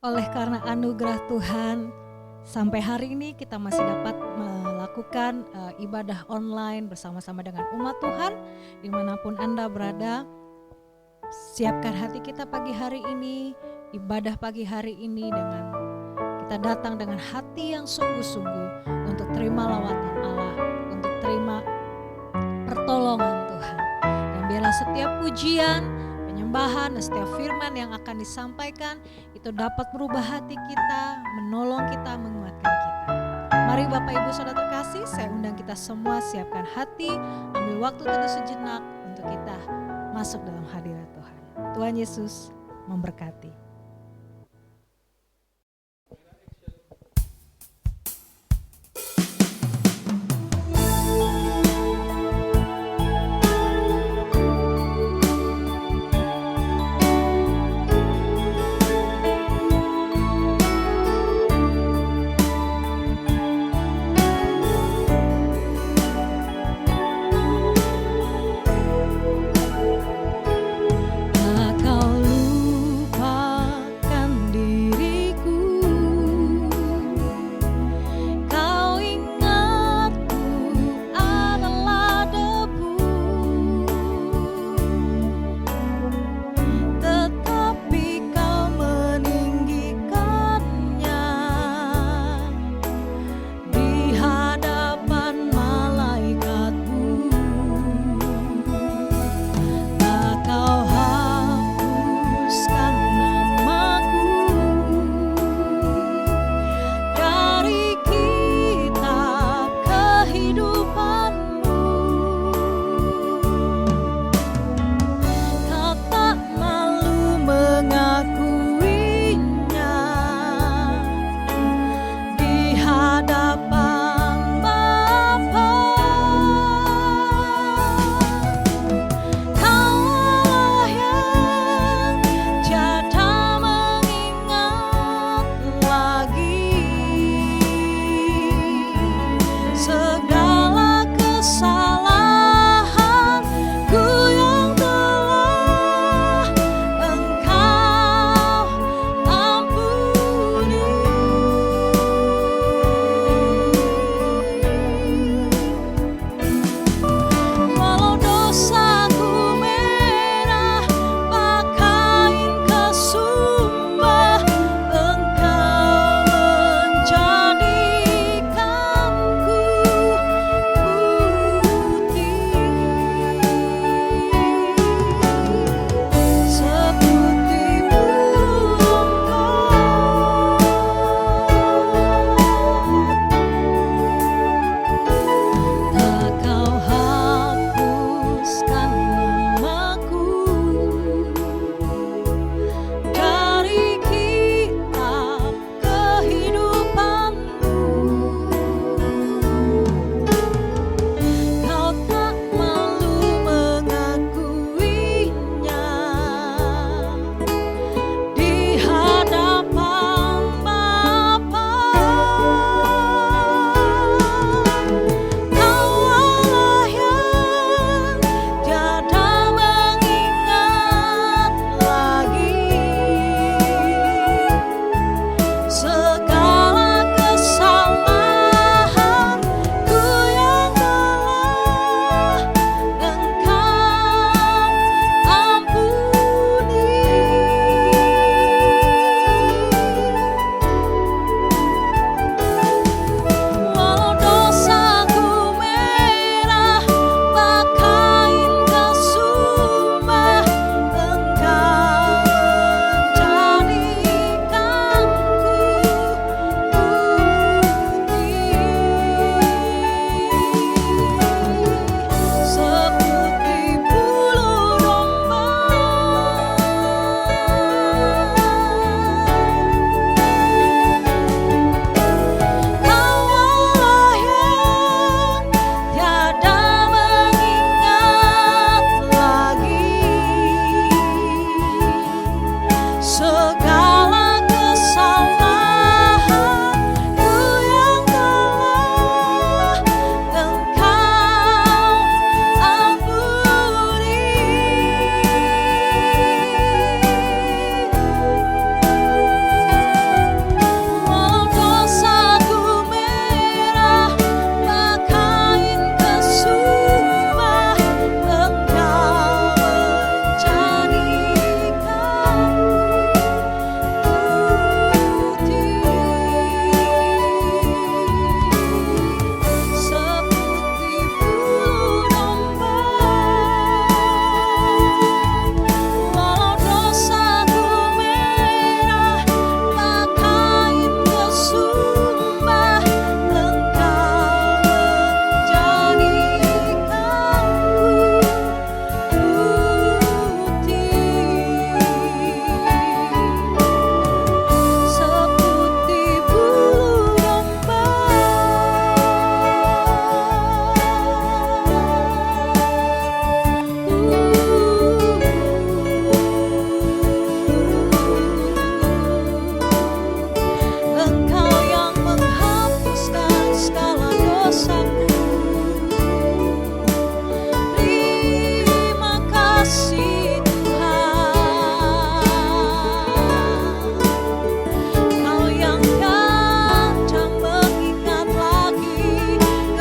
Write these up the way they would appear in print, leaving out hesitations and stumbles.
Oleh karena anugerah Tuhan, sampai hari ini kita masih dapat melakukan ibadah online bersama-sama dengan umat Tuhan. Dimanapun Anda berada, siapkan hati kita pagi hari ini, ibadah pagi hari ini dengan kita datang dengan hati yang sungguh-sungguh untuk terima lawatan Allah, untuk terima pertolongan Tuhan. Dan biarlah setiap pujian, penyembahan, dan setiap firman yang akan disampaikan itu dapat merubah hati kita, menolong kita, menguatkan kita. Mari Bapak Ibu Saudara terkasih, saya undang kita semua siapkan hati, ambil waktu teduh sejenak untuk kita masuk dalam hadirat Tuhan. Tuhan Yesus memberkati. Tak kau lupa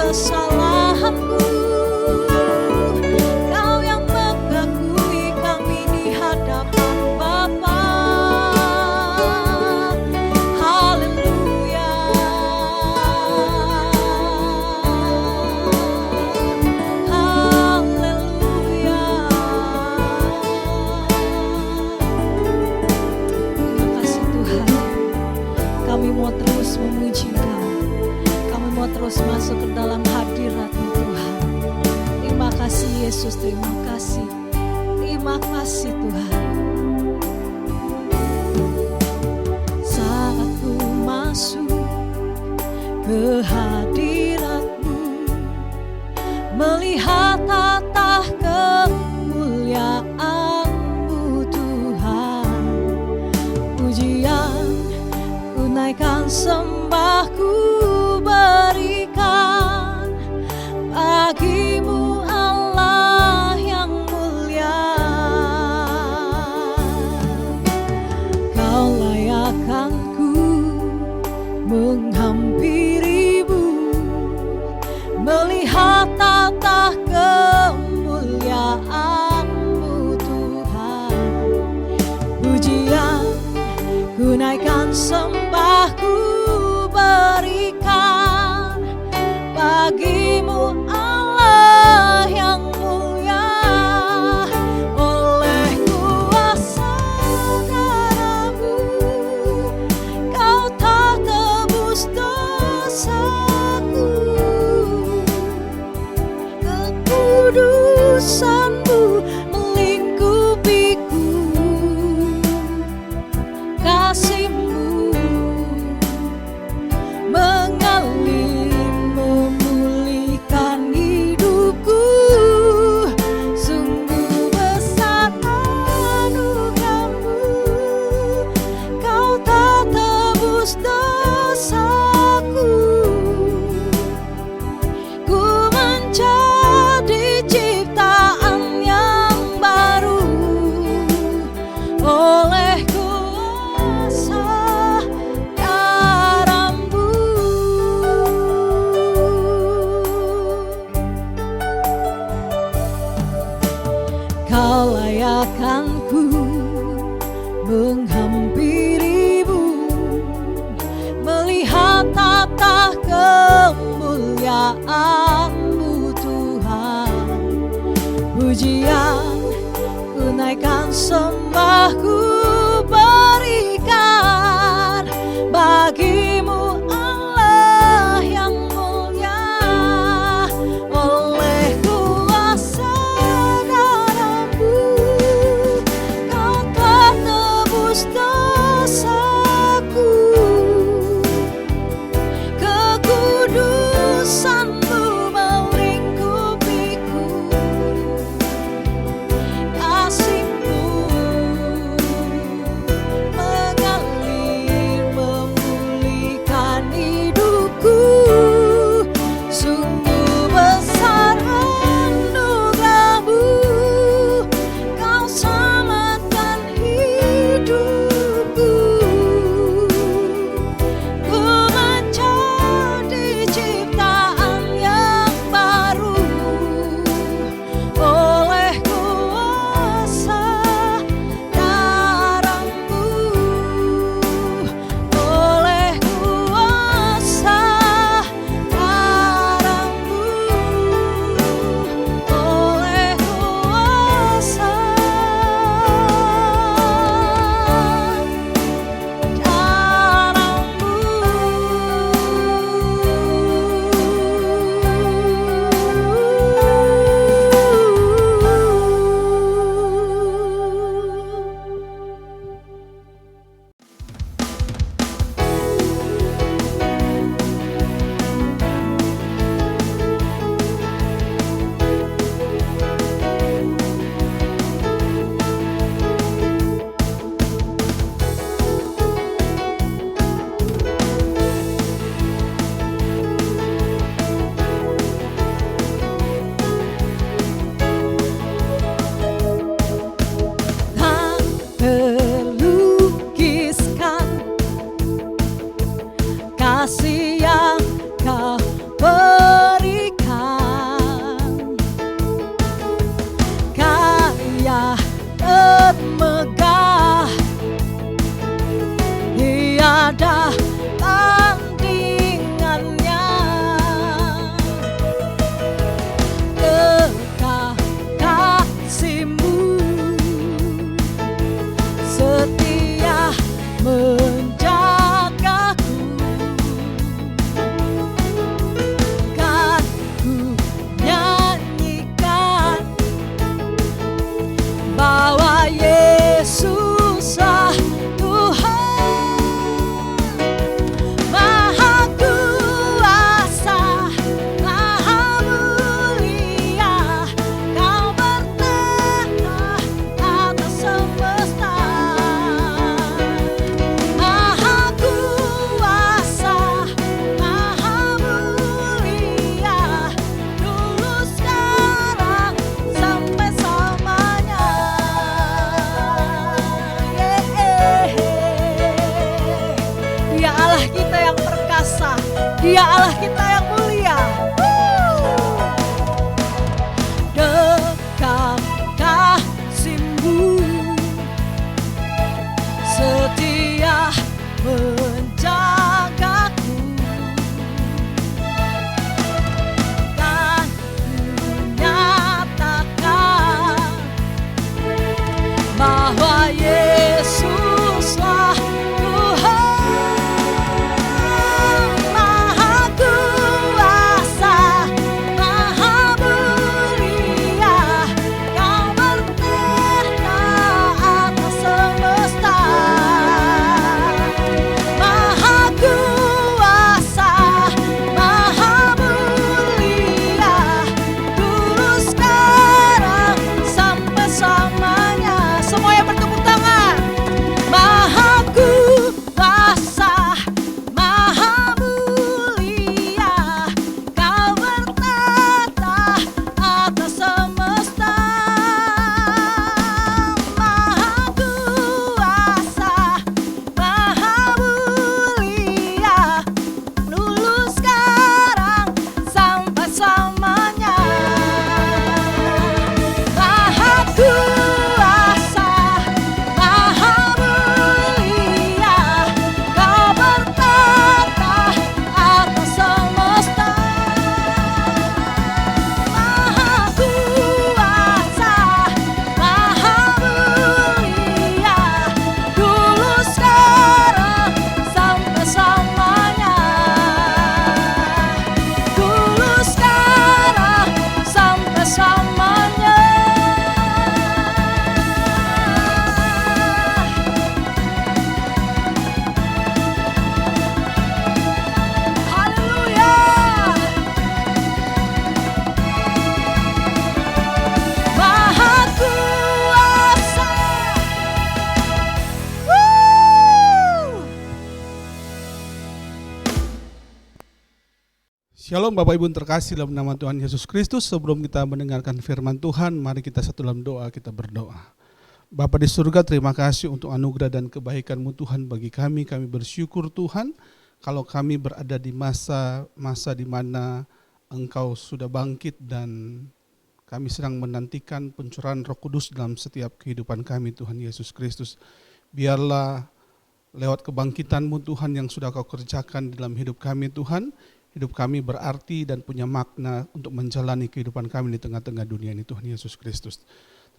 kesalahanku. Kau yang mengakui kami di hadapan Bapa. Haleluya. Haleluya. Terima kasih Tuhan. Kami mau terus memuji Kau. Kami mau terus masuk ke dalam hadirat-Mu Tuhan. Terima kasih Yesus, terima kasih. Terima kasih Tuhan. Saat ku masuk ke hadirat-Mu, melihat tata kemuliaan-Mu Tuhan, pujian ku naikkan, sembahku berikan bagimu Allah yang mulia. Kau layakkan ku menghampirimu, melihat tata kemuliaan-Mu Tuhan, pujian ku naikkan, sembahku berikan bagimu Allah yang mulia. Oleh kuasa darah-Mu Kau telah tebus dosaku. Kekudusan-Mu melingkupiku. Kasih-Mu mengalir memulihkan hidupku. Sungguh besar anugerah-Mu, Kau telah tebus dosaku. Ku menjadi ciptaan yang baru oleh kuasa darah-Mu. Kau layakkan ku menghampirimu, melihat tata kemuliaan-Mu Tuhan, pujian ku naikkan, sembahku berikan bagimu Allah yang mulia. Oleh kuasa darah-Mu Kau telah tebus dosaku. Kekudusan-Mu melingkupiku. Kasih-Mu Dia Allah kita yang mulia. Dekat kasih-Mu, setia menjagaku, dan menyatakan bahwa Yesuslah Tuhan. Maha kuasa, maha mulia, Kau bertahta atas semesta. Maha kuasa, maha mulia, dulu sekarang sampai selamanya. Semua yang bertepuk tangan. Maha kuasa, maha mulia, Kau bertahta atas semesta. Maha kuasa, maha mulia, dulu sekarang sampai selamanya. Maha kuasa, maha mulia, Kau bertahta atas semesta. Maha kuasa, maha mulia, dulu sekarang sampai selamanya. Dulu sekarang sampai selamanya. Haleluya. Maha kuasa. Shalom Bapak Ibu terkasih dalam nama Tuhan Yesus Kristus. Sebelum kita mendengarkan firman Tuhan, mari kita satu dalam doa, kita berdoa. Bapa di surga, terima kasih untuk anugerah dan kebaikan-Mu Tuhan bagi kami. Kami bersyukur Tuhan kalau kami berada di masa di mana Engkau sudah bangkit dan kami sedang menantikan pencurahan Roh Kudus dalam setiap kehidupan kami Tuhan Yesus Kristus. Biarlah lewat kebangkitan-Mu Tuhan yang sudah Kau kerjakan dalam hidup kami Tuhan, hidup kami berarti dan punya makna untuk menjalani kehidupan kami di tengah-tengah dunia ini Tuhan Yesus Kristus.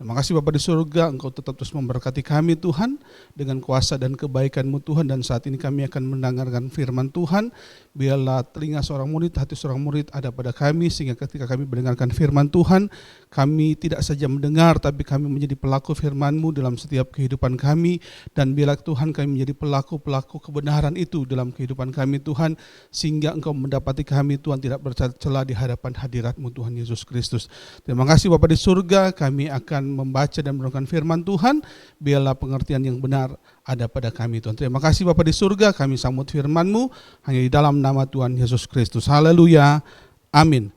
Terima kasih Bapa di surga, Engkau tetap terus memberkati kami Tuhan dengan kuasa dan kebaikan-Mu Tuhan. Dan saat ini kami akan mendengarkan firman Tuhan. Biarlah telinga seorang murid, hati seorang murid ada pada kami, sehingga ketika kami mendengarkan firman Tuhan, kami tidak saja mendengar, tapi kami menjadi pelaku firman-Mu dalam setiap kehidupan kami. Dan biarlah Tuhan kami menjadi pelaku-pelaku kebenaran itu dalam kehidupan kami Tuhan, sehingga Engkau mendapati kami Tuhan tidak bercela di hadapan hadirat-Mu Tuhan Yesus Kristus. Terima kasih Bapa di surga, kami akan membaca dan merenungkan firman Tuhan. Biarlah pengertian yang benar ada pada kami Tuhan. Terima kasih Bapa di surga, kami sambut firman-Mu hanya di dalam nama Tuhan Yesus Kristus. Haleluya, amin.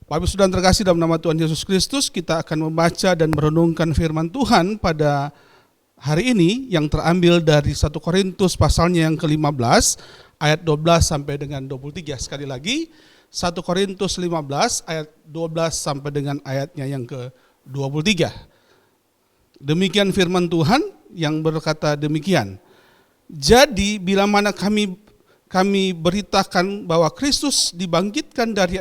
Bapak Ibu Saudara terkasih dalam nama Tuhan Yesus Kristus, kita akan membaca dan merenungkan firman Tuhan pada hari ini yang terambil dari 1 Korintus pasalnya yang ke-15 ayat 12 sampai dengan 23. Sekali lagi 1 Korintus 15 ayat 12 sampai dengan ayatnya yang ke-23. Demikian firman Tuhan yang berkata demikian. Jadi bila mana kami beritakan bahwa Kristus dibangkitkan dari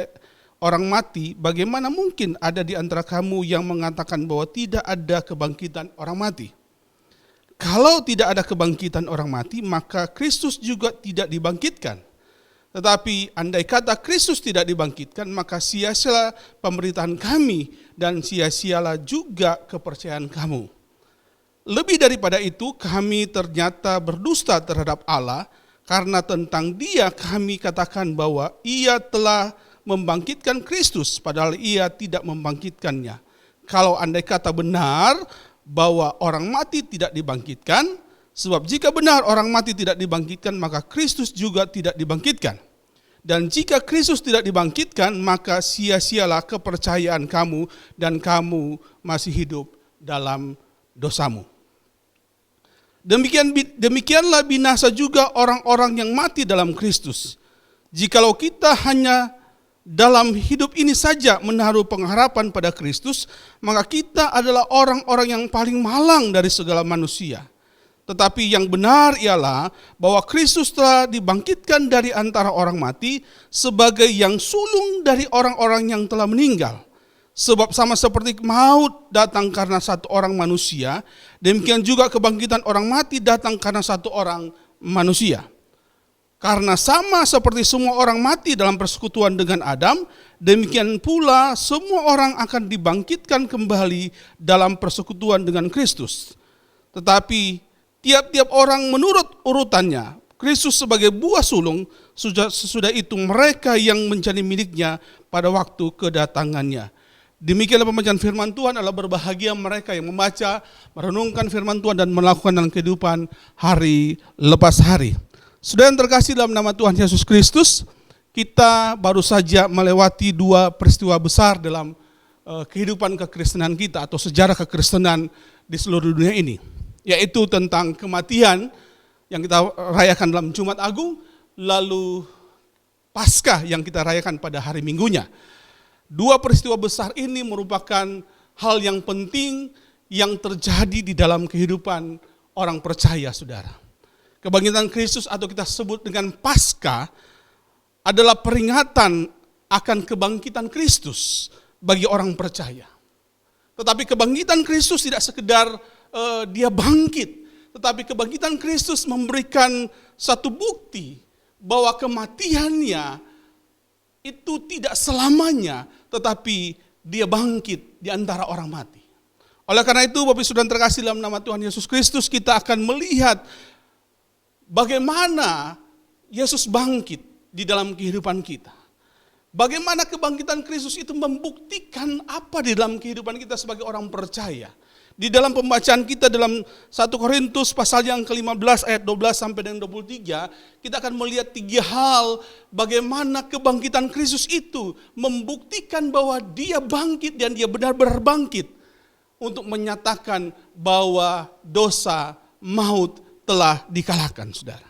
orang mati, bagaimana mungkin ada di antara kamu yang mengatakan bahwa tidak ada kebangkitan orang mati? Kalau tidak ada kebangkitan orang mati, maka Kristus juga tidak dibangkitkan. Tetapi andai kata Kristus tidak dibangkitkan, maka sia-sialah pemberitaan kami dan sia-sialah juga kepercayaan kamu. Lebih daripada itu, kami ternyata berdusta terhadap Allah, karena tentang Dia kami katakan bahwa Ia telah membangkitkan Kristus, padahal Ia tidak membangkitkannya. Kalau andai kata benar bahwa orang mati tidak dibangkitkan, sebab jika benar orang mati tidak dibangkitkan, maka Kristus juga tidak dibangkitkan. Dan jika Kristus tidak dibangkitkan, maka sia-sialah kepercayaan kamu dan kamu masih hidup dalam dosamu. Demikianlah binasa juga orang-orang yang mati dalam Kristus. Jikalau kita hanya dalam hidup ini saja menaruh pengharapan pada Kristus, maka kita adalah orang-orang yang paling malang dari segala manusia. Tetapi yang benar ialah bahwa Kristus telah dibangkitkan dari antara orang mati sebagai yang sulung dari orang-orang yang telah meninggal. Sebab sama seperti maut datang karena satu orang manusia, demikian juga kebangkitan orang mati datang karena satu orang manusia. Karena sama seperti semua orang mati dalam persekutuan dengan Adam, demikian pula semua orang akan dibangkitkan kembali dalam persekutuan dengan Kristus. Tetapi tiap-tiap orang menurut urutannya, Kristus sebagai buah sulung, sesudah itu mereka yang menjadi miliknya pada waktu kedatangannya. Demikianlah pembacaan firman Tuhan. Adalah berbahagia mereka yang membaca, merenungkan firman Tuhan dan melakukan dalam kehidupan hari lepas hari. Saudara yang terkasih dalam nama Tuhan Yesus Kristus, kita baru saja melewati dua peristiwa besar dalam kehidupan kekristenan kita atau sejarah kekristenan di seluruh dunia ini, yaitu tentang kematian yang kita rayakan dalam Jumat Agung, lalu Paskah yang kita rayakan pada hari Minggunya. Dua peristiwa besar ini merupakan hal yang penting yang terjadi di dalam kehidupan orang percaya, saudara. Kebangkitan Kristus atau kita sebut dengan Paskah adalah peringatan akan kebangkitan Kristus bagi orang percaya. Tetapi kebangkitan Kristus tidak sekedar dia bangkit, tetapi kebangkitan Kristus memberikan satu bukti bahwa kematiannya itu tidak selamanya, tetapi dia bangkit di antara orang mati. Oleh karena itu, Bapak Ibu Saudara terkasih dalam nama Tuhan Yesus Kristus, kita akan melihat bagaimana Yesus bangkit di dalam kehidupan kita. Bagaimana kebangkitan Kristus itu membuktikan apa di dalam kehidupan kita sebagai orang percaya. Di dalam pembacaan kita dalam 1 Korintus pasal yang ke-15 ayat 12 sampai dengan 23, kita akan melihat tiga hal bagaimana kebangkitan Kristus itu membuktikan bahwa dia bangkit dan dia benar-benar bangkit untuk menyatakan bahwa dosa, maut telah dikalahkan, saudara.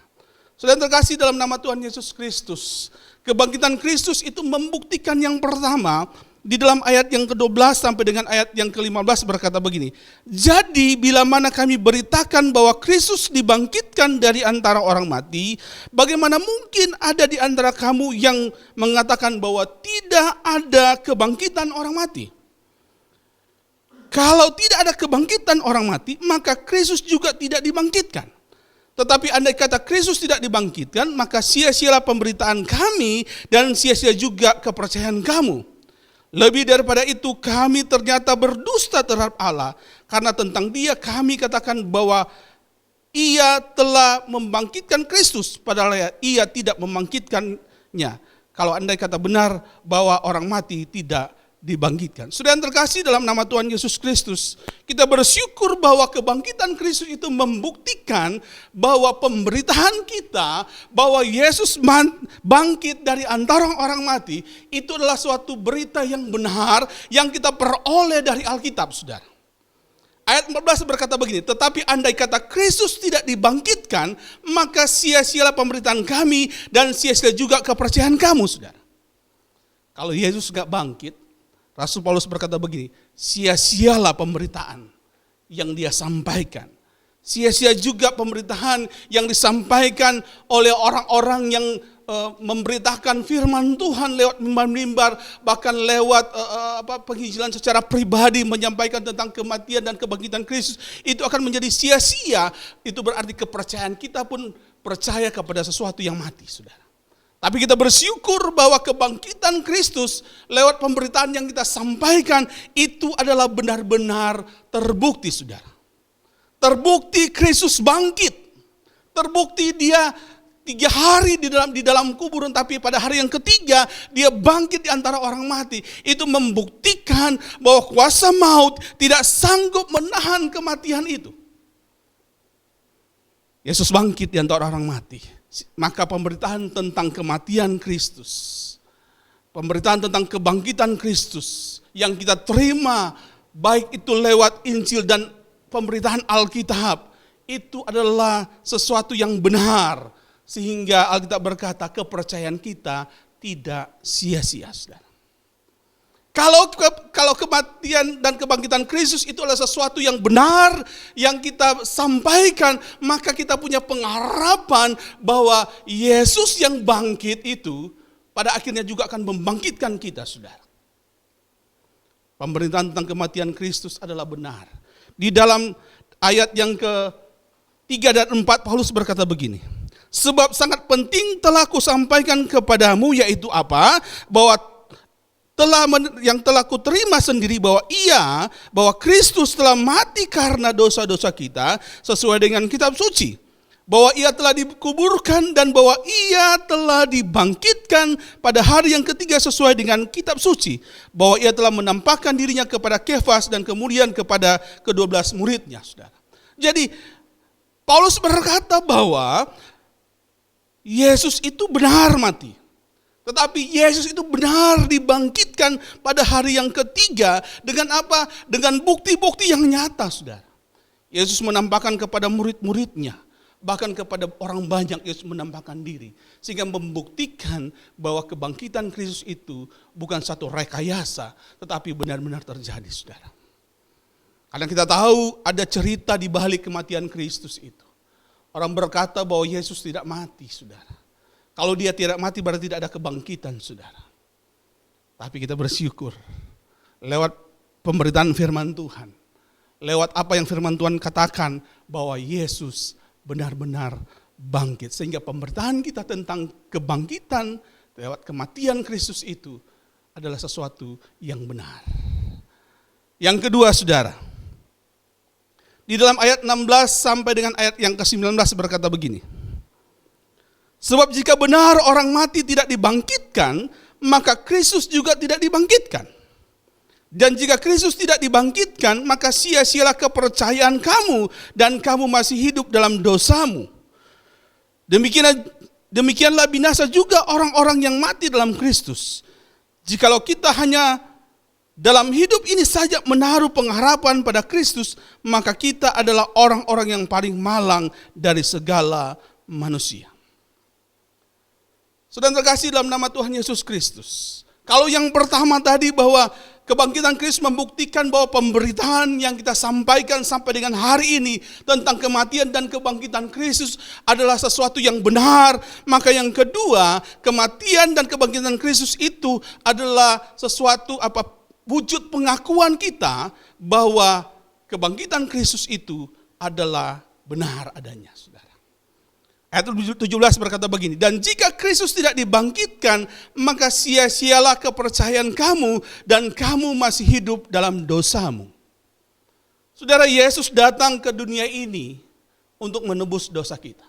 Saudara terkasih dalam nama Tuhan Yesus Kristus, kebangkitan Kristus itu membuktikan yang pertama, di dalam ayat yang ke-12 sampai dengan ayat yang ke-15 berkata begini. Jadi bila mana kami beritakan bahwa Kristus dibangkitkan dari antara orang mati, bagaimana mungkin ada di antara kamu yang mengatakan bahwa tidak ada kebangkitan orang mati? Kalau tidak ada kebangkitan orang mati, maka Kristus juga tidak dibangkitkan. Tetapi andai kata Kristus tidak dibangkitkan, maka sia-sialah pemberitaan kami dan sia-sia juga kepercayaan kamu. Lebih daripada itu, kami ternyata berdusta terhadap Allah, karena tentang Dia kami katakan bahwa Ia telah membangkitkan Kristus, padahal Ia tidak membangkitkannya. Kalau andai kata benar bahwa orang mati tidak dibangkitkan. Saudara yang terkasih dalam nama Tuhan Yesus Kristus, kita bersyukur bahwa kebangkitan Kristus itu membuktikan bahwa pemberitaan kita bahwa Yesus bangkit dari antara orang mati itu adalah suatu berita yang benar yang kita peroleh dari Alkitab, saudara. Ayat 14 berkata begini, tetapi andai kata Kristus tidak dibangkitkan, maka sia-sialah pemberitaan kami dan sia-sia juga kepercayaan kamu, saudara. Kalau Yesus gak bangkit, Rasul Paulus berkata begini, sia-sialah pemberitaan yang dia sampaikan. Sia-sia juga pemberitaan yang disampaikan oleh orang-orang yang memberitakan firman Tuhan lewat mimbar-mimbar, bahkan lewat penginjilan secara pribadi menyampaikan tentang kematian dan kebangkitan Kristus. Itu akan menjadi sia-sia, itu berarti kepercayaan kita pun percaya kepada sesuatu yang mati, saudara. Tapi kita bersyukur bahwa kebangkitan Kristus lewat pemberitaan yang kita sampaikan itu adalah benar-benar terbukti, saudara. Terbukti Kristus bangkit. Terbukti dia 3 hari di dalam kuburan, tapi pada hari yang ketiga dia bangkit di antara orang mati. Itu membuktikan bahwa kuasa maut tidak sanggup menahan kematian itu. Yesus bangkit di antara orang mati. Maka pemberitaan tentang kematian Kristus, pemberitaan tentang kebangkitan Kristus yang kita terima, baik itu lewat Injil dan pemberitaan Alkitab, itu adalah sesuatu yang benar, Sehingga Alkitab berkata kepercayaan kita tidak sia-sia, saudara. Kalau kematian dan kebangkitan Kristus itu adalah sesuatu yang benar yang kita sampaikan, maka kita punya pengharapan bahwa Yesus yang bangkit itu pada akhirnya juga akan membangkitkan kita, saudara. Pemberitaan tentang kematian Kristus adalah benar. Di dalam ayat yang ke-3 dan 4 Paulus berkata begini. Sebab sangat penting telah kusampaikan kepadamu, yaitu apa? Bahwa yang telah kuterima sendiri bahwa Kristus telah mati karena dosa-dosa kita sesuai dengan kitab suci, bahwa ia telah dikuburkan dan bahwa ia telah dibangkitkan pada hari yang ketiga sesuai dengan kitab suci, bahwa ia telah menampakkan dirinya kepada Kefas dan kemudian kepada ke-12 muridnya, saudara. Jadi Paulus berkata bahwa Yesus itu benar mati. Tetapi Yesus itu benar dibangkitkan pada hari yang ketiga dengan apa? Dengan bukti-bukti yang nyata, saudara. Yesus menampakkan kepada murid-muridnya, bahkan kepada orang banyak Yesus menampakkan diri. Sehingga membuktikan bahwa kebangkitan Kristus itu bukan satu rekayasa, tetapi benar-benar terjadi, saudara. Karena kita tahu ada cerita di balik kematian Kristus itu. Orang berkata bahwa Yesus tidak mati, saudara. Kalau dia tidak mati berarti tidak ada kebangkitan, saudara. Tapi kita bersyukur lewat pemberitaan firman Tuhan, lewat apa yang firman Tuhan katakan bahwa Yesus benar-benar bangkit. Sehingga pemberitaan kita tentang kebangkitan lewat kematian Kristus itu adalah sesuatu yang benar. Yang kedua, saudara, di dalam ayat 16 sampai dengan ayat yang ke-19 berkata begini. Sebab jika benar orang mati tidak dibangkitkan, maka Kristus juga tidak dibangkitkan. Dan jika Kristus tidak dibangkitkan, maka sia-sialah kepercayaan kamu dan kamu masih hidup dalam dosamu. Demikianlah binasa juga orang-orang yang mati dalam Kristus. Jikalau kita hanya dalam hidup ini saja menaruh pengharapan pada Kristus, maka kita adalah orang-orang yang paling malang dari segala manusia. Saudara terkasih dalam nama Tuhan Yesus Kristus. Kalau yang pertama tadi bahwa kebangkitan Kristus membuktikan bahwa pemberitaan yang kita sampaikan sampai dengan hari ini tentang kematian dan kebangkitan Kristus adalah sesuatu yang benar. Maka yang kedua, kematian dan kebangkitan Kristus itu adalah sesuatu wujud pengakuan kita bahwa kebangkitan Kristus itu adalah benar adanya, saudara. Ayat 17 berkata begini, dan jika Kristus tidak dibangkitkan, maka sia-sialah kepercayaan kamu dan kamu masih hidup dalam dosamu. Saudara, Yesus datang ke dunia ini untuk menebus dosa kita.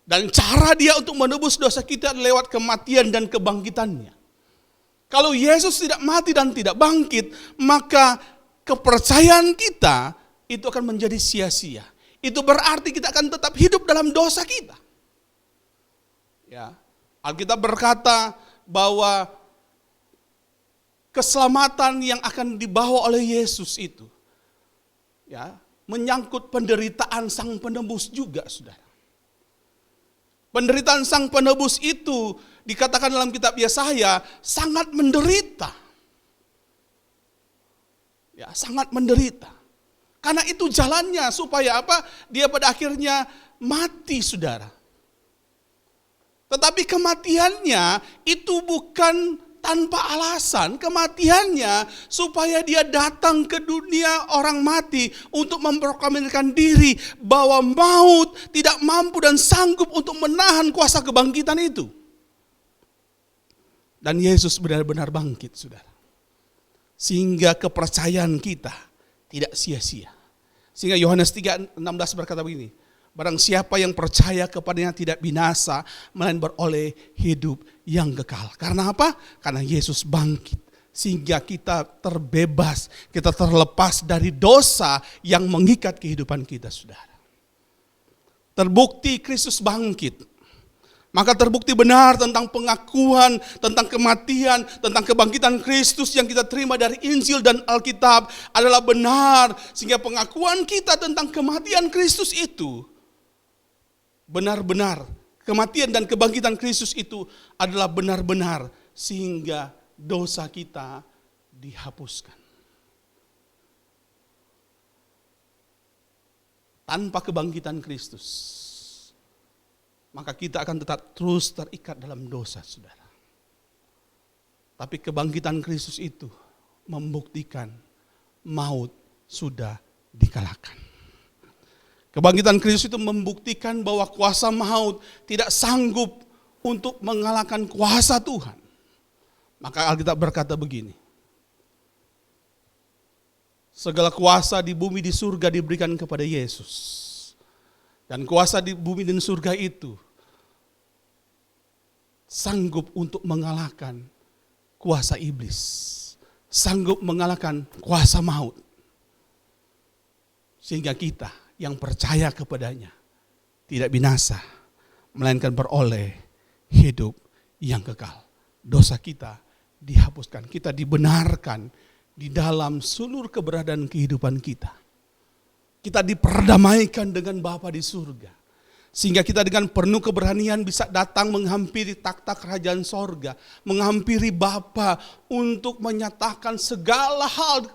Dan cara dia untuk menebus dosa kita lewat kematian dan kebangkitannya. Kalau Yesus tidak mati dan tidak bangkit, maka kepercayaan kita itu akan menjadi sia-sia. Itu berarti kita akan tetap hidup dalam dosa kita. Ya, Alkitab berkata bahwa keselamatan yang akan dibawa oleh Yesus itu, ya, menyangkut penderitaan Sang Penebus juga, saudara. Penderitaan Sang Penebus itu dikatakan dalam kitab Yesaya sangat menderita. Ya, sangat menderita. Karena itu jalannya supaya apa? Dia pada akhirnya mati, saudara. Tetapi kematiannya itu bukan tanpa alasan. Kematiannya supaya dia datang ke dunia orang mati untuk memproklamirkan diri bahwa maut tidak mampu dan sanggup untuk menahan kuasa kebangkitan itu. Dan Yesus benar-benar bangkit, saudara. Sehingga kepercayaan kita tidak sia-sia. Sehingga Yohanes 3:16 berkata begini, barang siapa yang percaya kepadanya tidak binasa, melainkan beroleh hidup yang kekal. Karena apa? Karena Yesus bangkit. Sehingga kita terbebas, kita terlepas dari dosa yang mengikat kehidupan kita, saudara. Terbukti Kristus bangkit. Maka terbukti benar tentang pengakuan, tentang kematian, tentang kebangkitan Kristus yang kita terima dari Injil dan Alkitab adalah benar. Sehingga pengakuan kita tentang kematian Kristus itu benar-benar kematian dan kebangkitan Kristus itu adalah benar-benar sehingga dosa kita dihapuskan. Tanpa kebangkitan Kristus, maka kita akan tetap terus terikat dalam dosa, saudara. Tapi kebangkitan Kristus itu membuktikan maut sudah dikalahkan. Kebangkitan Kristus itu membuktikan bahwa kuasa maut tidak sanggup untuk mengalahkan kuasa Tuhan. Maka Alkitab berkata begini, segala kuasa di bumi di surga diberikan kepada Yesus. Dan kuasa di bumi dan surga itu sanggup untuk mengalahkan kuasa iblis, sanggup mengalahkan kuasa maut. Sehingga kita yang percaya kepadanya tidak binasa, melainkan beroleh hidup yang kekal. Dosa kita dihapuskan, kita dibenarkan di dalam seluruh keberadaan kehidupan kita. Kita diperdamaikan dengan Bapa di surga. Sehingga kita dengan penuh keberanian bisa datang menghampiri takhta kerajaan sorga. Menghampiri Bapa untuk menyatakan segala hal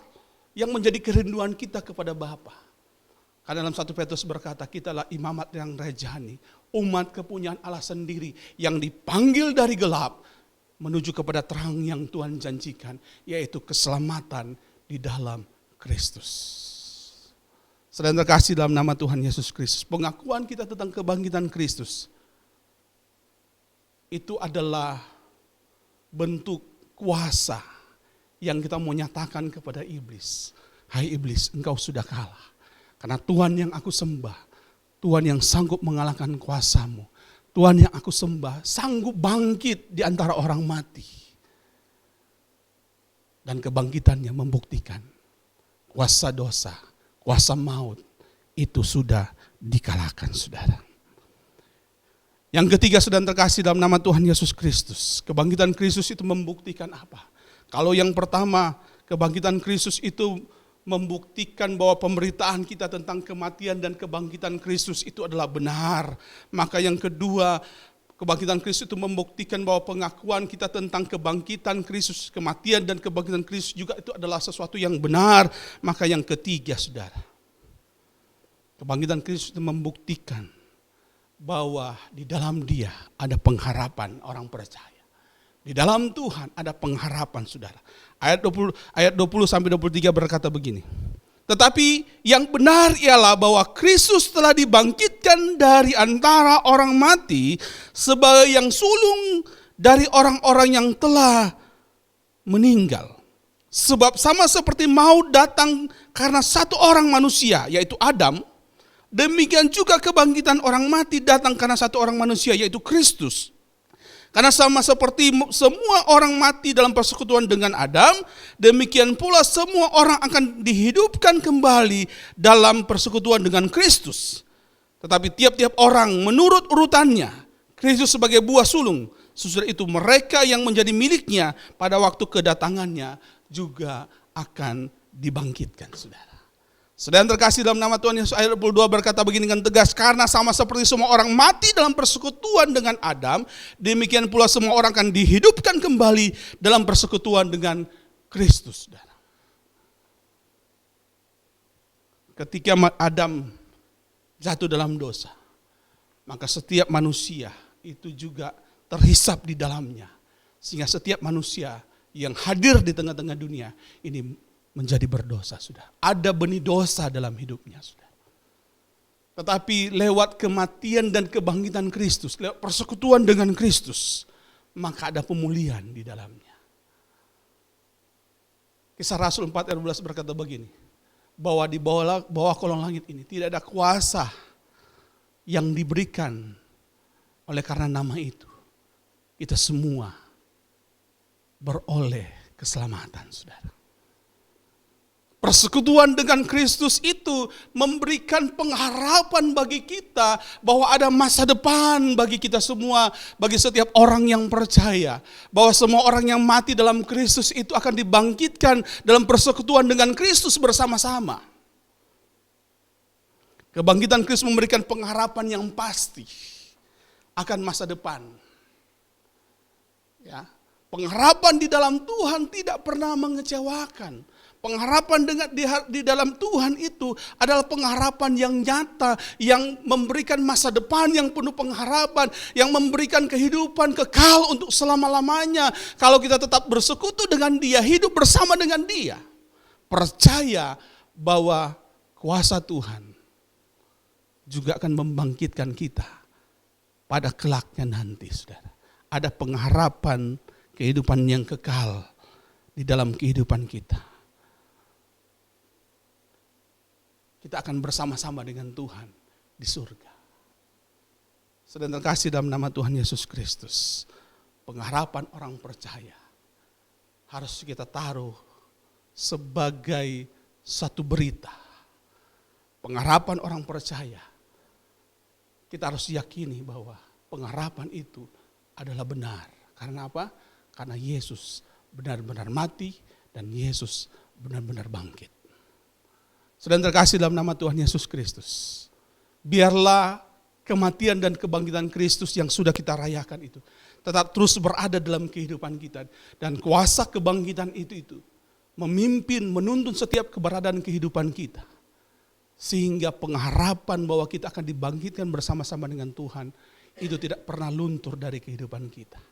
yang menjadi kerinduan kita kepada Bapa. Karena dalam 1 Petrus berkata, kitalah imamat yang rajani, umat kepunyaan Allah sendiri yang dipanggil dari gelap menuju kepada terang yang Tuhan janjikan, yaitu keselamatan di dalam Kristus. Saudara terkasih dalam nama Tuhan Yesus Kristus, pengakuan kita tentang kebangkitan Kristus itu adalah bentuk kuasa yang kita mau nyatakan kepada iblis. Hai iblis, engkau sudah kalah. Karena Tuhan yang aku sembah, Tuhan yang sanggup mengalahkan kuasamu. Tuhan yang aku sembah sanggup bangkit di antara orang mati. Dan kebangkitannya membuktikan kuasa dosa, kuasa maut itu sudah dikalahkan, saudara. Yang ketiga, saudara terkasih dalam nama Tuhan Yesus Kristus, kebangkitan Kristus itu membuktikan apa? Kalau yang pertama, kebangkitan Kristus itu membuktikan bahwa pemberitaan kita tentang kematian dan kebangkitan Kristus itu adalah benar. Maka yang kedua, kebangkitan Kristus itu membuktikan bahwa pengakuan kita tentang kebangkitan Kristus, kematian dan kebangkitan Kristus juga itu adalah sesuatu yang benar. Maka yang ketiga, saudara, kebangkitan Kristus itu membuktikan bahwa di dalam Dia ada pengharapan orang percaya. Di dalam Tuhan ada pengharapan, saudara. Ayat 20 sampai 23 berkata begini. Tetapi yang benar ialah bahwa Kristus telah dibangkitkan dari antara orang mati sebagai yang sulung dari orang-orang yang telah meninggal. Sebab sama seperti maut datang karena satu orang manusia, yaitu Adam, demikian juga kebangkitan orang mati datang karena satu orang manusia, yaitu Kristus. Karena sama seperti semua orang mati dalam persekutuan dengan Adam, demikian pula semua orang akan dihidupkan kembali dalam persekutuan dengan Kristus. Tetapi tiap-tiap orang menurut urutannya, Kristus sebagai buah sulung, sesudah itu mereka yang menjadi miliknya pada waktu kedatangannya juga akan dibangkitkan, saudara. Saudara yang terkasih dalam nama Tuhan Yesus, ayat 22 berkata begini dengan tegas, karena sama seperti semua orang mati dalam persekutuan dengan Adam, demikian pula semua orang akan dihidupkan kembali dalam persekutuan dengan Kristus. Saudara. Ketika Adam jatuh dalam dosa, maka setiap manusia itu juga terhisap di dalamnya. Sehingga setiap manusia yang hadir di tengah-tengah dunia ini menjadi berdosa, sudah. Ada benih dosa dalam hidupnya, sudah. Tetapi lewat kematian dan kebangkitan Kristus, lewat persekutuan dengan Kristus, maka ada pemulihan di dalamnya. Kisah Rasul 4 ayat 12 berkata begini, bahwa di bawah kolong langit ini tidak ada kuasa yang diberikan oleh karena nama itu. Kita semua beroleh keselamatan, saudara. Persekutuan dengan Kristus itu memberikan pengharapan bagi kita bahwa ada masa depan bagi kita semua, bagi setiap orang yang percaya. Bahwa semua orang yang mati dalam Kristus itu akan dibangkitkan dalam persekutuan dengan Kristus bersama-sama. Kebangkitan Kristus memberikan pengharapan yang pasti. akan masa depan. Ya, pengharapan di dalam Tuhan tidak pernah mengecewakan. Pengharapan di dalam Tuhan itu adalah pengharapan yang nyata, yang memberikan masa depan yang penuh pengharapan, yang memberikan kehidupan kekal untuk selama-lamanya. Kalau kita tetap bersekutu dengan Dia, hidup bersama dengan Dia, percaya bahwa kuasa Tuhan juga akan membangkitkan kita pada kelaknya nanti, saudara. Ada pengharapan kehidupan yang kekal di dalam kehidupan kita. Kita akan bersama-sama dengan Tuhan di surga. Saudara terkasih dalam nama Tuhan Yesus Kristus, pengharapan orang percaya harus kita taruh sebagai satu berita. Pengharapan orang percaya, kita harus yakini bahwa pengharapan itu adalah benar. Karena apa? Karena Yesus benar-benar mati dan Yesus benar-benar bangkit. Saudara terkasih dalam nama Tuhan Yesus Kristus, biarlah kematian dan kebangkitan Kristus yang sudah kita rayakan itu tetap terus berada dalam kehidupan kita. Dan kuasa kebangkitan itu memimpin, menuntun setiap keberadaan kehidupan kita. Sehingga pengharapan bahwa kita akan dibangkitkan bersama-sama dengan Tuhan itu tidak pernah luntur dari kehidupan kita.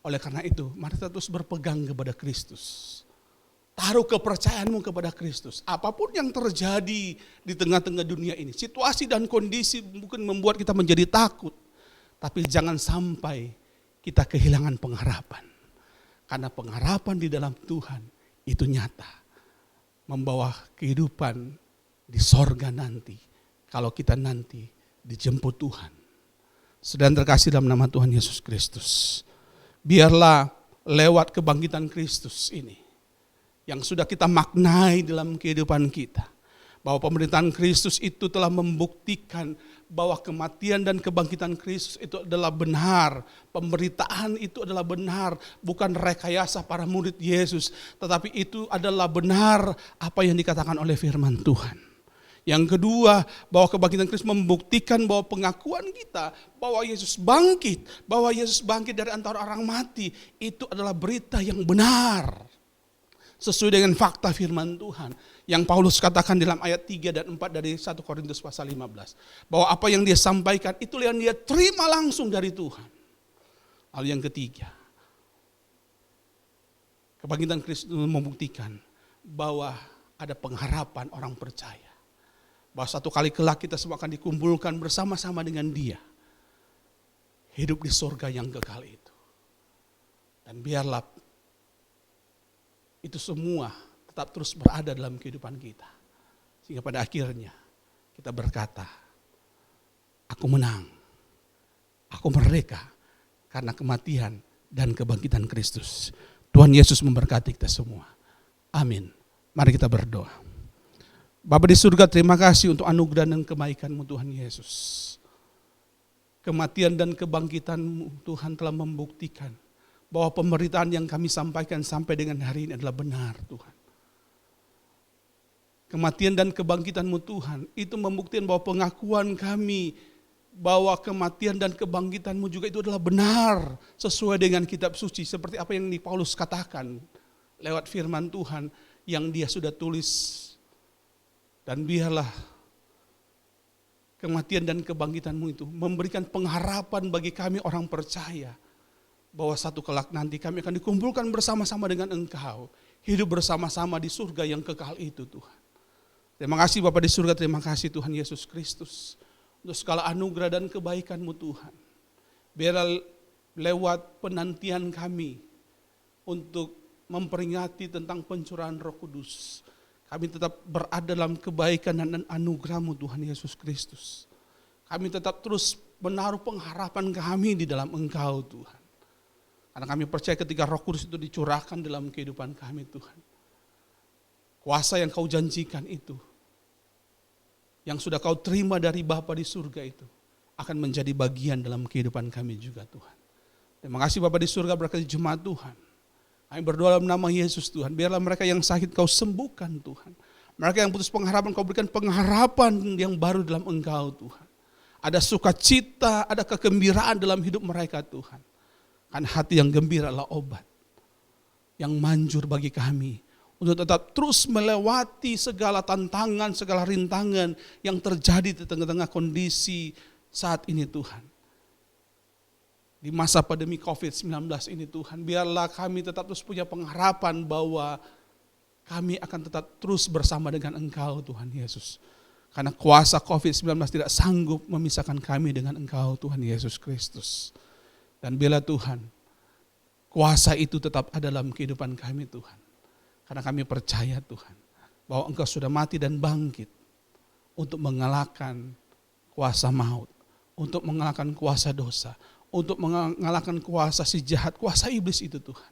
Oleh karena itu, mari kita terus berpegang kepada Kristus. Taruh kepercayaanmu kepada Kristus. Apapun yang terjadi di tengah-tengah dunia ini, situasi dan kondisi mungkin membuat kita menjadi takut. Tapi jangan sampai kita kehilangan pengharapan. Karena pengharapan di dalam Tuhan itu nyata. Membawa kehidupan di sorga nanti. Kalau kita nanti dijemput Tuhan. Saudara terkasih dalam nama Tuhan Yesus Kristus, biarlah lewat kebangkitan Kristus ini yang sudah kita maknai dalam kehidupan kita, bahwa pemerintahan Kristus itu telah membuktikan bahwa kematian dan kebangkitan Kristus itu adalah benar. Pemberitaan itu adalah benar, bukan rekayasa para murid Yesus, tetapi itu adalah benar apa yang dikatakan oleh firman Tuhan. Yang kedua, bahwa kebangkitan Kristus membuktikan bahwa pengakuan kita bahwa Yesus bangkit dari antara orang mati, itu adalah berita yang benar. Sesuai dengan fakta firman Tuhan yang Paulus katakan dalam ayat 3 dan 4 dari 1 Korintus pasal 15. Bahwa apa yang dia sampaikan itu yang dia terima langsung dari Tuhan. Lalu yang ketiga, kebangkitan Kristus membuktikan bahwa ada pengharapan orang percaya. Bahwa satu kali kelak kita semua akan dikumpulkan bersama-sama dengan Dia. Hidup di surga yang kekal itu. Dan biarlah itu semua tetap terus berada dalam kehidupan kita. Sehingga pada akhirnya kita berkata, aku menang, aku merdeka karena kematian dan kebangkitan Kristus. Tuhan Yesus memberkati kita semua. Amin. Mari kita berdoa. Bapa di surga, terima kasih untuk anugerah dan kebaikan-Mu Tuhan Yesus. Kematian dan kebangkitan-Mu Tuhan telah membuktikan bahwa pemberitaan yang kami sampaikan sampai dengan hari ini adalah benar Tuhan. Kematian dan kebangkitan-Mu Tuhan itu membuktikan bahwa pengakuan kami bahwa kematian dan kebangkitan-Mu juga itu adalah benar sesuai dengan kitab suci, seperti apa yang Paulus katakan lewat firman Tuhan yang dia sudah tulis. Dan biarlah kematian dan kebangkitan-Mu itu memberikan pengharapan bagi kami orang percaya bahwa satu kelak nanti kami akan dikumpulkan bersama-sama dengan Engkau, hidup bersama-sama di surga yang kekal itu Tuhan. Terima kasih Bapa di surga, terima kasih Tuhan Yesus Kristus untuk segala anugerah dan kebaikan-Mu Tuhan. Biarlah lewat penantian kami untuk memperingati tentang pencurahan Roh Kudus, kami tetap berada dalam kebaikan dan anugerah-Mu Tuhan Yesus Kristus. Kami tetap terus menaruh pengharapan kami di dalam Engkau Tuhan. Karena kami percaya ketika Roh Kudus itu dicurahkan dalam kehidupan kami Tuhan. Kuasa yang Kau janjikan itu, yang sudah Kau terima dari Bapa di surga itu, akan menjadi bagian dalam kehidupan kami juga Tuhan. Terima kasih Bapa di surga, berkati jemaat Tuhan. Kami berdoa dalam nama Yesus Tuhan, biarlah mereka yang sakit Kau sembuhkan Tuhan. Mereka yang putus pengharapan Kau berikan pengharapan yang baru dalam Engkau Tuhan. ada sukacita, ada kegembiraan dalam hidup mereka Tuhan. Kan hati yang gembira adalah obat yang manjur bagi kami untuk tetap terus melewati segala tantangan, segala rintangan yang terjadi di tengah-tengah kondisi saat ini Tuhan. Di masa pandemi COVID-19 ini Tuhan, biarlah kami tetap terus punya pengharapan bahwa kami akan tetap terus bersama dengan Engkau Tuhan Yesus. Karena kuasa COVID-19 tidak sanggup memisahkan kami dengan Engkau Tuhan Yesus Kristus. Dan bila Tuhan, kuasa itu tetap ada dalam kehidupan kami Tuhan. Karena kami percaya Tuhan, bahwa Engkau sudah mati dan bangkit untuk mengalahkan kuasa maut, untuk mengalahkan kuasa dosa, untuk mengalahkan kuasa si jahat, kuasa iblis itu Tuhan.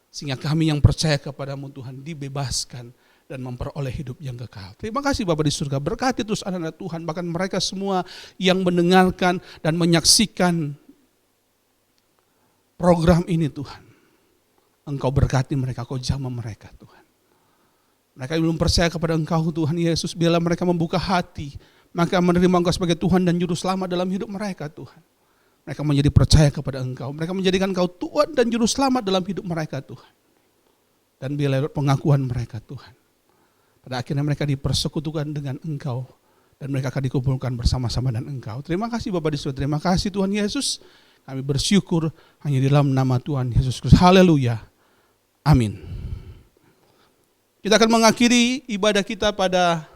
Sehingga kami yang percaya kepadamu Tuhan dibebaskan dan memperoleh hidup yang kekal. Terima kasih Bapa di surga, berkati terus anak-anak Tuhan, bahkan mereka semua yang mendengarkan dan menyaksikan program ini Tuhan. Engkau berkati mereka, Kau jamah mereka Tuhan. Mereka belum percaya kepada Engkau Tuhan Yesus, bila mereka membuka hati, maka menerima Engkau sebagai Tuhan dan Juru Selamat dalam hidup mereka Tuhan. Mereka menjadi percaya kepada Engkau, mereka menjadikan Engkau Tuhan dan Juru Selamat dalam hidup mereka Tuhan. Dan bila pengakuan mereka Tuhan, pada akhirnya mereka dipersekutukan dengan Engkau, dan mereka akan dikumpulkan bersama-sama dengan Engkau. Terima kasih Bapa di surga, terima kasih Tuhan Yesus. Kami bersyukur hanya di dalam nama Tuhan Yesus Kristus. Haleluya. Amin. Kita akan mengakhiri ibadah kita pada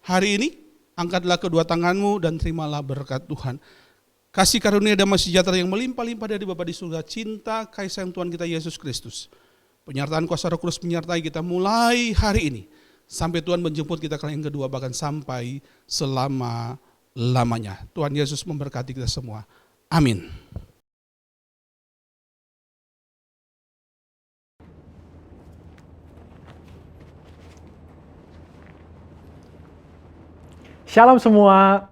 hari ini. Angkatlah kedua tanganmu dan terimalah berkat Tuhan. Kasih karunia damai sejahtera yang melimpah-limpah dari Bapa di surga, cinta kasih sayang Tuhan kita Yesus Kristus, penyertaan kuasa Roh Kudus menyertai kita mulai hari ini sampai Tuhan menjemput kita kali yang kedua, bahkan sampai selama-lamanya. Tuhan Yesus memberkati kita semua. Amin. Shalom semua.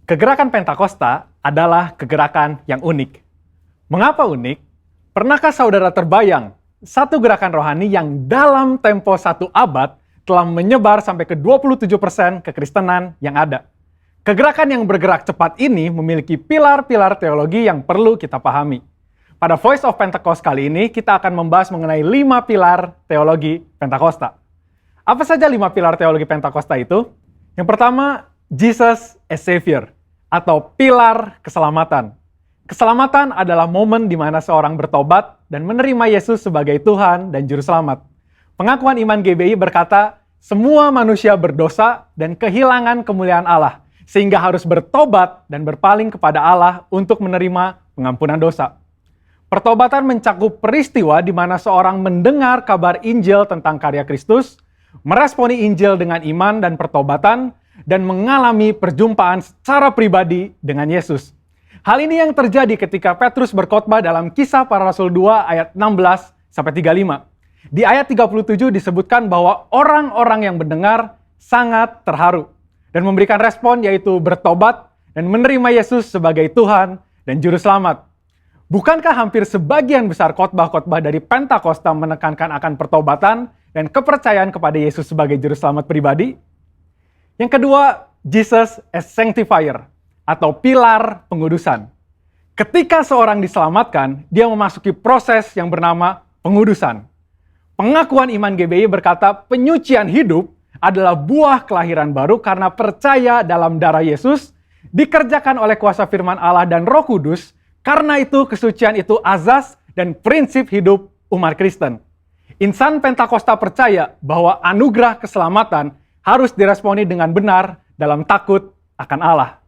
Kegerakan Pentakosta adalah kegerakan yang unik. Mengapa unik? Pernahkah saudara terbayang satu gerakan rohani yang dalam tempo 1 abad telah menyebar sampai ke 27% kekristenan yang ada? Kegerakan yang bergerak cepat ini memiliki pilar-pilar teologi yang perlu kita pahami. Pada Voice of Pentecost kali ini, kita akan membahas mengenai 5 pilar teologi Pentakosta. Apa saja 5 pilar teologi Pentakosta itu? Yang pertama, Jesus as Savior, atau pilar keselamatan. Keselamatan adalah momen di mana seorang bertobat dan menerima Yesus sebagai Tuhan dan Juru Selamat. Pengakuan iman GBI berkata, semua manusia berdosa dan kehilangan kemuliaan Allah, sehingga harus bertobat dan berpaling kepada Allah untuk menerima pengampunan dosa. Pertobatan mencakup peristiwa di mana seorang mendengar kabar Injil tentang karya Kristus, meresponi Injil dengan iman dan pertobatan, dan mengalami perjumpaan secara pribadi dengan Yesus. Hal ini yang terjadi ketika Petrus berkhotbah dalam Kisah Para Rasul 2 ayat 16-35. Di ayat 37 disebutkan bahwa orang-orang yang mendengar sangat terharu dan memberikan respon yaitu bertobat dan menerima Yesus sebagai Tuhan dan Juru Selamat. Bukankah hampir sebagian besar khotbah-khotbah dari Pentakosta menekankan akan pertobatan dan kepercayaan kepada Yesus sebagai Juru Selamat pribadi? Yang kedua, Jesus as Sanctifier, atau pilar pengudusan. Ketika seorang diselamatkan, dia memasuki proses yang bernama pengudusan. Pengakuan iman GBI berkata penyucian hidup adalah buah kelahiran baru karena percaya dalam darah Yesus, dikerjakan oleh kuasa firman Allah dan Roh Kudus, karena itu kesucian itu azas dan prinsip hidup umat Kristen. Insan Pentakosta percaya bahwa anugerah keselamatan harus diresponi dengan benar dalam takut akan Allah.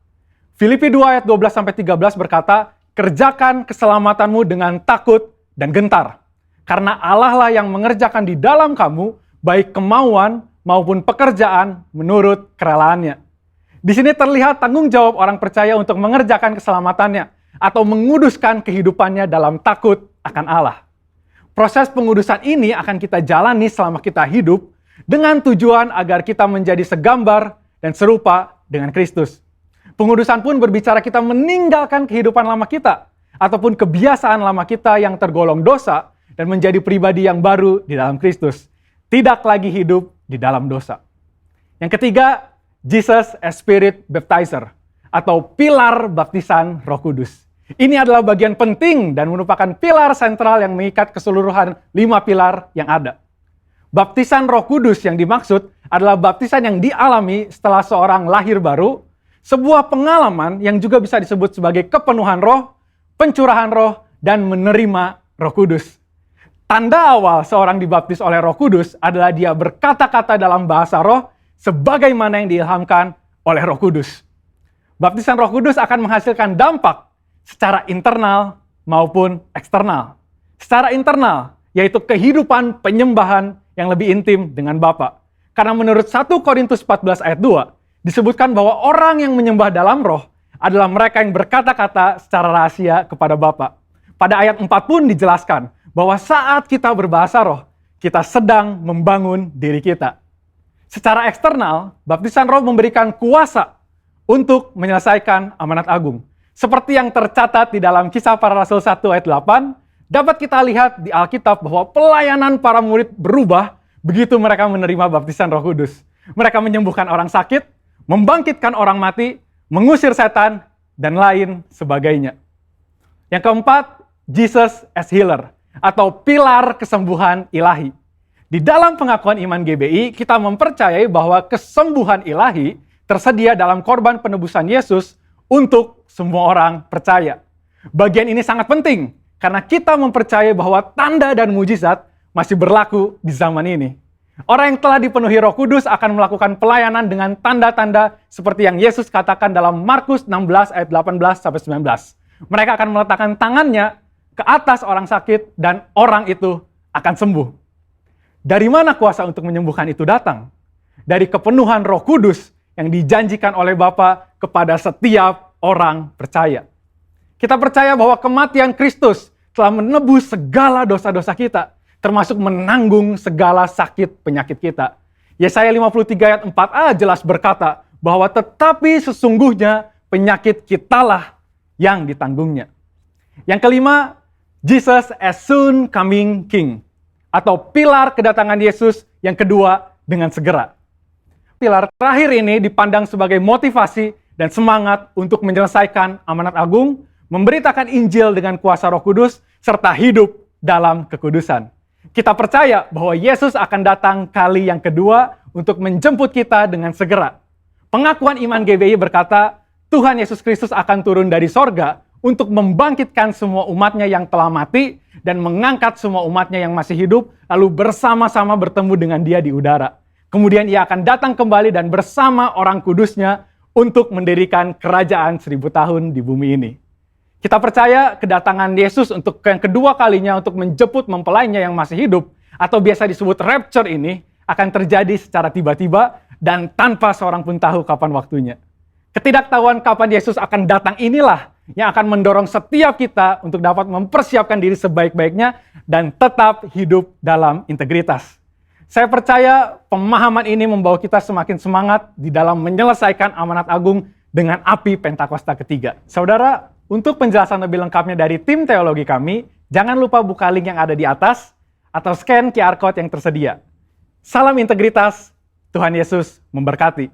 Filipi 2 ayat 12-13 berkata, kerjakan keselamatanmu dengan takut dan gentar. Karena Allah lah yang mengerjakan di dalam kamu, baik kemauan maupun pekerjaan menurut kerelaannya. Di sini terlihat tanggung jawab orang percaya untuk mengerjakan keselamatannya, atau menguduskan kehidupannya dalam takut akan Allah. Proses pengudusan ini akan kita jalani selama kita hidup, dengan tujuan agar kita menjadi segambar dan serupa dengan Kristus. Pengudusan pun berbicara kita meninggalkan kehidupan lama kita, ataupun kebiasaan lama kita yang tergolong dosa, dan menjadi pribadi yang baru di dalam Kristus. Tidak lagi hidup di dalam dosa. Yang ketiga, Jesus as Spirit Baptizer, atau pilar baptisan Roh Kudus. Ini adalah bagian penting dan merupakan pilar sentral yang mengikat keseluruhan 5 pilar yang ada. Baptisan Roh Kudus yang dimaksud adalah baptisan yang dialami setelah seorang lahir baru, sebuah pengalaman yang juga bisa disebut sebagai kepenuhan roh, pencurahan roh, dan menerima Roh Kudus. Tanda awal seorang dibaptis oleh Roh Kudus adalah dia berkata-kata dalam bahasa roh sebagaimana yang diilhamkan oleh Roh Kudus. Baptisan Roh Kudus akan menghasilkan dampak secara internal maupun eksternal. Secara internal, yaitu kehidupan penyembahan yang lebih intim dengan Bapa. Karena menurut 1 Korintus 14 ayat 2, disebutkan bahwa orang yang menyembah dalam roh adalah mereka yang berkata-kata secara rahasia kepada Bapa. Pada ayat 4 pun dijelaskan bahwa saat kita berbahasa roh, kita sedang membangun diri kita. Secara eksternal, baptisan roh memberikan kuasa untuk menyelesaikan amanat agung. Seperti yang tercatat di dalam Kisah Para Rasul 1 ayat 8, dapat kita lihat di Alkitab bahwa pelayanan para murid berubah begitu mereka menerima baptisan Roh Kudus. Mereka menyembuhkan orang sakit, membangkitkan orang mati, mengusir setan, dan lain sebagainya. Yang keempat, Jesus as Healer, atau pilar kesembuhan ilahi. Di dalam pengakuan iman GBI, kita mempercayai bahwa kesembuhan ilahi tersedia dalam korban penebusan Yesus untuk semua orang percaya. Bagian ini sangat penting, karena kita mempercayai bahwa tanda dan mujizat masih berlaku di zaman ini. Orang yang telah dipenuhi Roh Kudus akan melakukan pelayanan dengan tanda-tanda seperti yang Yesus katakan dalam Markus 16 ayat 18-19. Mereka akan meletakkan tangannya ke atas orang sakit dan orang itu akan sembuh. Dari mana kuasa untuk menyembuhkan itu datang? Dari kepenuhan Roh Kudus yang dijanjikan oleh Bapa kepada setiap orang percaya. Kita percaya bahwa kematian Kristus telah menebus segala dosa-dosa kita, termasuk menanggung segala sakit penyakit kita. Yesaya 53 ayat 4a jelas berkata bahwa tetapi sesungguhnya penyakit kitalah yang ditanggungnya. Yang kelima, Jesus as soon coming King, atau pilar kedatangan Yesus yang kedua dengan segera. Pilar terakhir ini dipandang sebagai motivasi dan semangat untuk menyelesaikan amanat agung, memberitakan Injil dengan kuasa Roh Kudus, serta hidup dalam kekudusan. Kita percaya bahwa Yesus akan datang kali yang kedua untuk menjemput kita dengan segera. Pengakuan iman GBI berkata, Tuhan Yesus Kristus akan turun dari sorga untuk membangkitkan semua umatnya yang telah mati dan mengangkat semua umatnya yang masih hidup, lalu bersama-sama bertemu dengan dia di udara. Kemudian ia akan datang kembali dan bersama orang kudusnya untuk mendirikan kerajaan 1000 tahun di bumi ini. Kita percaya kedatangan Yesus untuk yang kedua kalinya untuk menjemput mempelainya yang masih hidup, atau biasa disebut rapture ini, akan terjadi secara tiba-tiba dan tanpa seorang pun tahu kapan waktunya. Ketidaktahuan kapan Yesus akan datang inilah yang akan mendorong setiap kita untuk dapat mempersiapkan diri sebaik-baiknya dan tetap hidup dalam integritas. Saya percaya pemahaman ini membawa kita semakin semangat di dalam menyelesaikan amanat agung dengan api Pentakosta ketiga. Saudara, untuk penjelasan lebih lengkapnya dari tim teologi kami, jangan lupa buka link yang ada di atas atau scan QR Code yang tersedia. Salam integritas, Tuhan Yesus memberkati.